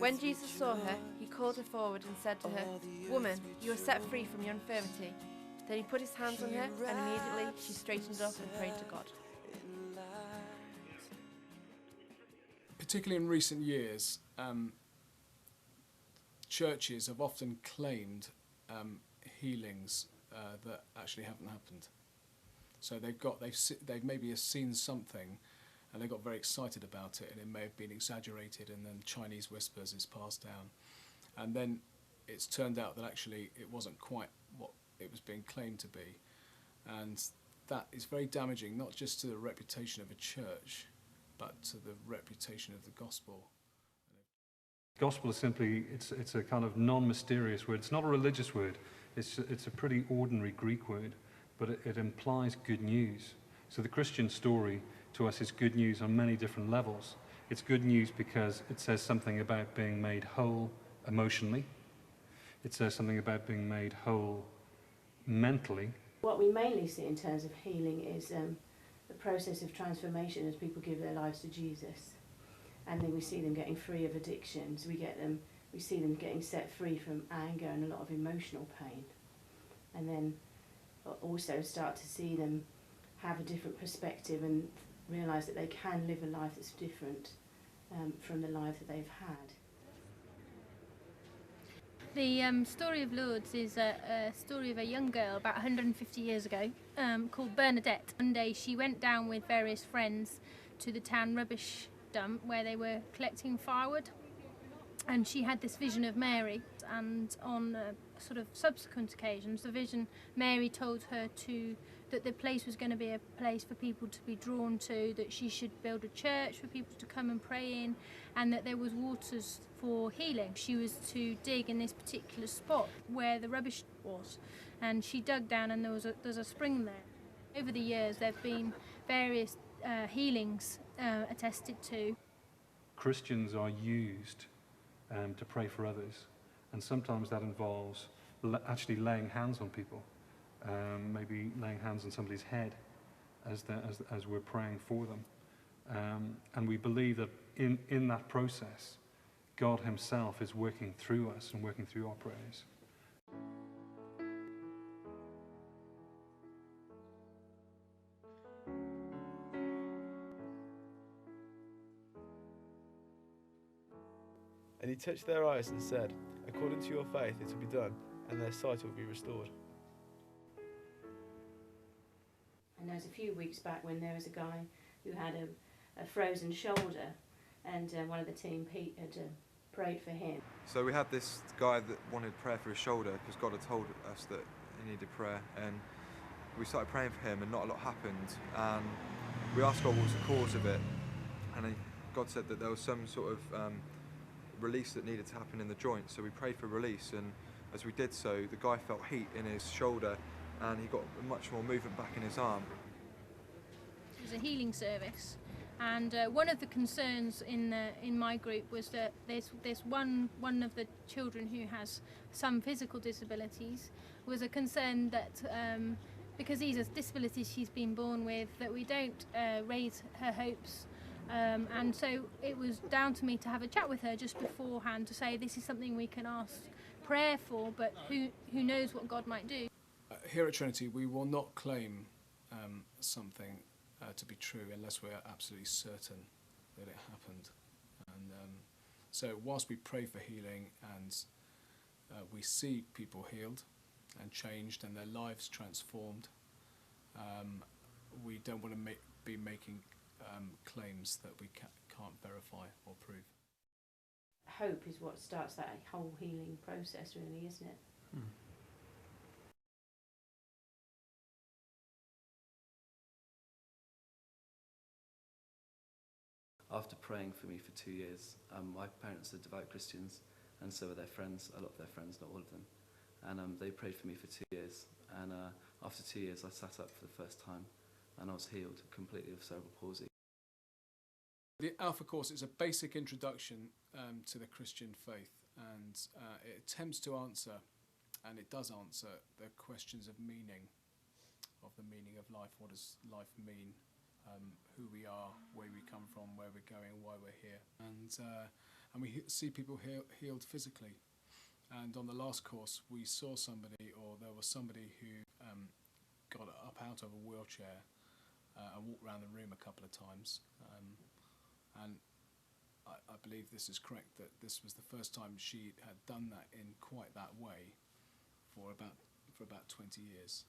When Jesus saw her, he called her forward and said to her, "Woman, you are set free from your infirmity." Then he put his hands on her, and immediately she straightened up and prayed to God. Particularly in recent years, churches have often claimed healings that actually haven't happened. So they've maybe seen something, and they got very excited about it, and it may have been exaggerated, and then Chinese whispers is passed down, and then it's turned out that actually it wasn't quite what it was being claimed to be, and that is very damaging, not just to the reputation of a church, but to the reputation of the gospel. Gospel is simply, it's a kind of non-mysterious word. It's not a religious word. It's a pretty ordinary Greek word, but it implies good news. So the Christian story to us is good news on many different levels. It's good news because it says something about being made whole emotionally. It says something about being made whole mentally. What we mainly see in terms of healing is the process of transformation as people give their lives to Jesus. And then we see them getting free of addictions. We see them getting set free from anger and a lot of emotional pain. And then also start to see them have a different perspective and realise that they can live a life that's different from the life that they've had. The story of Lourdes is a story of a young girl about 150 years ago called Bernadette. One day she went down with various friends to the town rubbish dump where they were collecting firewood, and she had this vision of Mary, and on sort of subsequent occasions the vision, Mary told her that the place was going to be a place for people to be drawn to, that she should build a church for people to come and pray in, and that there was waters for healing. She was to dig in this particular spot where the rubbish was, and she dug down and there's a spring there. Over the years there have been various healings attested to. Christians are used to pray for others, and sometimes that involves actually laying hands on people, maybe laying hands on somebody's head as we're praying for them, and we believe that in that process God himself is working through us and working through our prayers. And he touched their eyes and said, "According to your faith it will be done, and their sight will be restored." And there was a few weeks back when there was a guy who had a frozen shoulder, and one of the team, Pete, had prayed for him. So we had this guy that wanted prayer for his shoulder because God had told us that he needed prayer, and we started praying for him and not a lot happened, and we asked God what was the cause of it, and God said that there was some sort of release that needed to happen in the joint, so we prayed for release, and as we did so the guy felt heat in his shoulder and he got much more movement back in his arm. It was a healing service, and one of the concerns in my group was that there's one of the children who has some physical disabilities, was a concern that because these are disabilities she's been born with, that we don't raise her hopes. And so it was down to me to have a chat with her just beforehand to say this is something we can ask prayer for, but who knows what God might do. Here at Trinity we will not claim something to be true unless we're absolutely certain that it happened. And so whilst we pray for healing and we see people healed and changed and their lives transformed, we don't want to be making claims that we can't verify or prove. Hope is what starts that whole healing process, really, isn't it? After praying for me for 2 years, my parents are devout Christians, and so are their friends, a lot of their friends, not all of them. And they prayed for me for 2 years, and after 2 years I sat up for the first time, and I was healed completely of cerebral palsy. The Alpha course is a basic introduction to the Christian faith, and it attempts to answer, and it does answer, the questions of meaning, of the meaning of life. What does life mean? Who we are, where we come from, where we're going, why we're here. And and we see people healed physically. And on the last course, we saw somebody, or there was somebody who got up out of a wheelchair and walked around the room a couple of times. And I believe this is correct, that this was the first time she had done that in quite that way for about 20 years.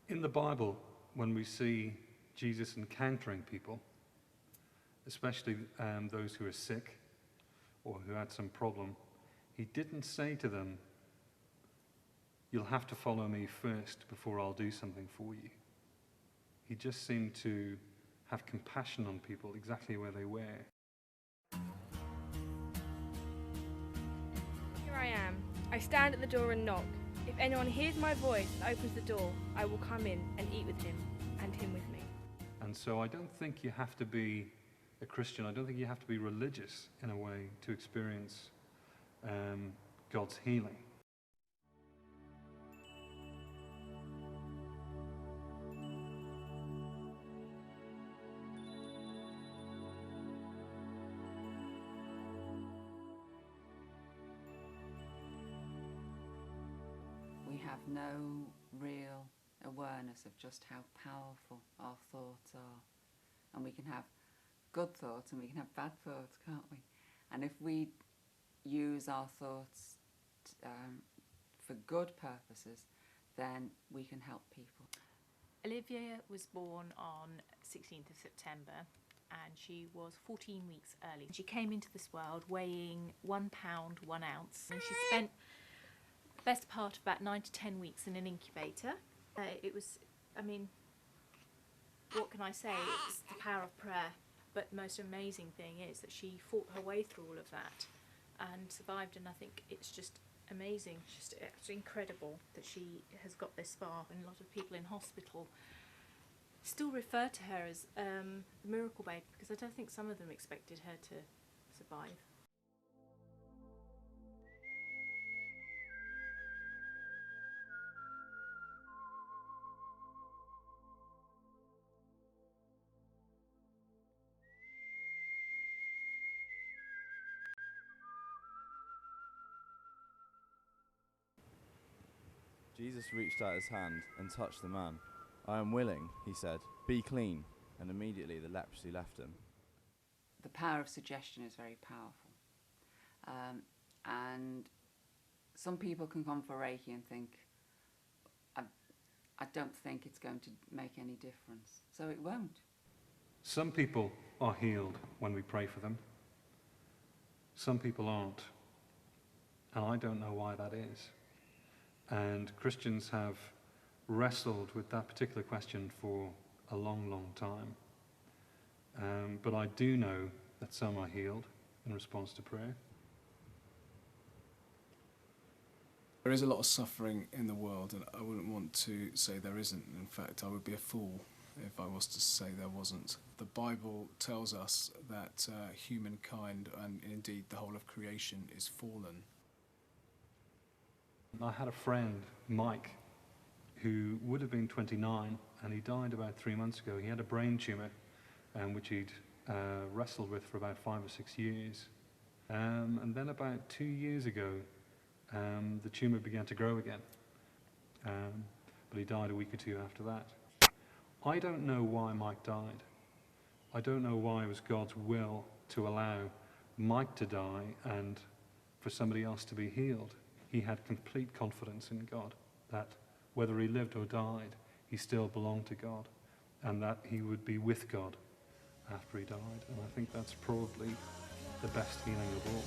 In the Bible, when we see Jesus encountering people, especially those who are sick or who had some problem, he didn't say to them, "You'll have to follow me first before I'll do something for you." He just seemed to have compassion on people exactly where they were. Here I am. I stand at the door and knock. If anyone hears my voice and opens the door, I will come in and eat with him, and him with me. And so I don't think you have to be a Christian. I don't think you have to be religious in a way to experience God's healing. We have no real awareness of just how powerful our thoughts are. And we can have good thoughts and we can have bad thoughts, can't we? And if we use our thoughts for good purposes, then we can help people. Olivia was born on 16th of September and she was 14 weeks early. She came into this world weighing 1 pound 1 ounce, and she spent the best part of about 9 to 10 weeks in an incubator. It was, I mean, what can I say? It's the power of prayer. But the most amazing thing is that she fought her way through all of that and survived, and I think it's just amazing, it's incredible that she has got this far. And a lot of people in hospital still refer to her as the miracle baby, because I don't think some of them expected her to survive. Jesus reached out his hand and touched the man. "I am willing," he said, "be clean." And immediately the leprosy left him. The power of suggestion is very powerful. And some people can come for Reiki and think, I don't think it's going to make any difference. So it won't. Some people are healed when we pray for them. Some people aren't. And I don't know why that is. And Christians have wrestled with that particular question for a long, long time. But I do know that some are healed in response to prayer. There is a lot of suffering in the world, and I wouldn't want to say there isn't. In fact, I would be a fool if I was to say there wasn't. The Bible tells us that humankind, and indeed the whole of creation, is fallen. I had a friend, Mike, who would have been 29, and he died about 3 months ago. He had a brain tumour, which he'd wrestled with for about 5 or 6 years. And then about 2 years ago, the tumour began to grow again. But he died a week or two after that. I don't know why Mike died. I don't know why it was God's will to allow Mike to die and for somebody else to be healed. He had complete confidence in God, that whether he lived or died, he still belonged to God, and that he would be with God after he died. And I think that's probably the best healing of all.